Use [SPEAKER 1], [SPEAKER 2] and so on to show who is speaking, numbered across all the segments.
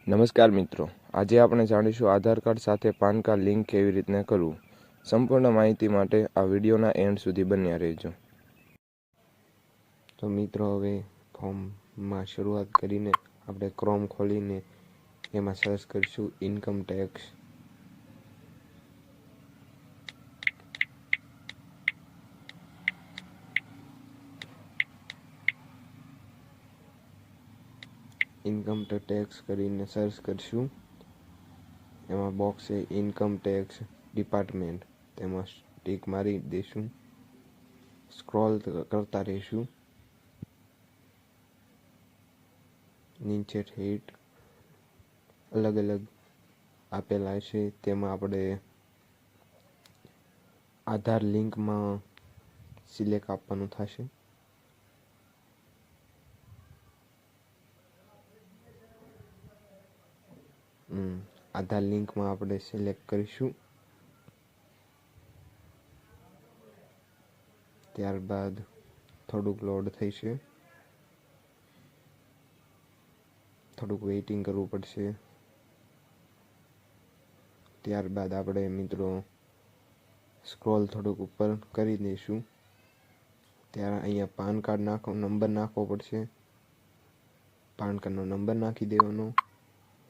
[SPEAKER 1] નમસ્કાર મિત્રો, આજે આપણે જાણીશું આધાર કાર્ડ સાથે પાન કાર્ડ લિંક કેવી રીતના કરવું. સંપૂર્ણ માહિતી માટે આ વિડીયોના એન્ડ સુધી બન્યા રહેજો.
[SPEAKER 2] તો મિત્રો, હવે ફોર્મમાં શરૂઆત કરીને આપણે ક્રોમ ખોલીને એમાં સર્ચ કરીશું ઇન્કમ ટેક્સ. ઇન્કમ ટેક્સ કરીને સર્ચ કરીશું. એમાં બોક્સ છે ઇન્કમ ટેક્સ ડિપાર્ટમેન્ટ, તેમાં ટીક મારી દઈશું. સ્ક્રોલ કરતા રહીશું. નીચે ઠેઠ અલગ અલગ આપેલા છે, તેમાં આપણે આધાર લિંકમાં સિલેક્ટ આપવાનું થશે. આધાર લિંકમાં આપણે સિલેક્ટ કરીશું. ત્યારબાદ થોડુંક લોડ થશે, થોડુંક વેઇટિંગ કરવું પડશે. ત્યારબાદ આપણે મિત્રો સ્ક્રોલ થોડુંક ઉપર કરી દઈશું. ત્યારે અહીંયા પાન કાર્ડ નંબર નાખવો પડશે. પાન કાર્ડનો નંબર નાખી દેવાનો.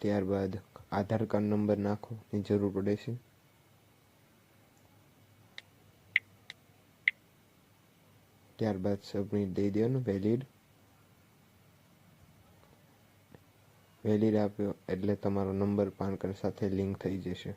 [SPEAKER 2] ત્યારબાદ આધાર કાર્ડ નંબર નાખવાની જરૂર પડે છે. ત્યારબાદ સબમિટ દઈ દેવાનું. વેલિડ આપ્યો એટલે તમારો નંબર પાન કાર્ડ સાથે લિંક થઈ જશે.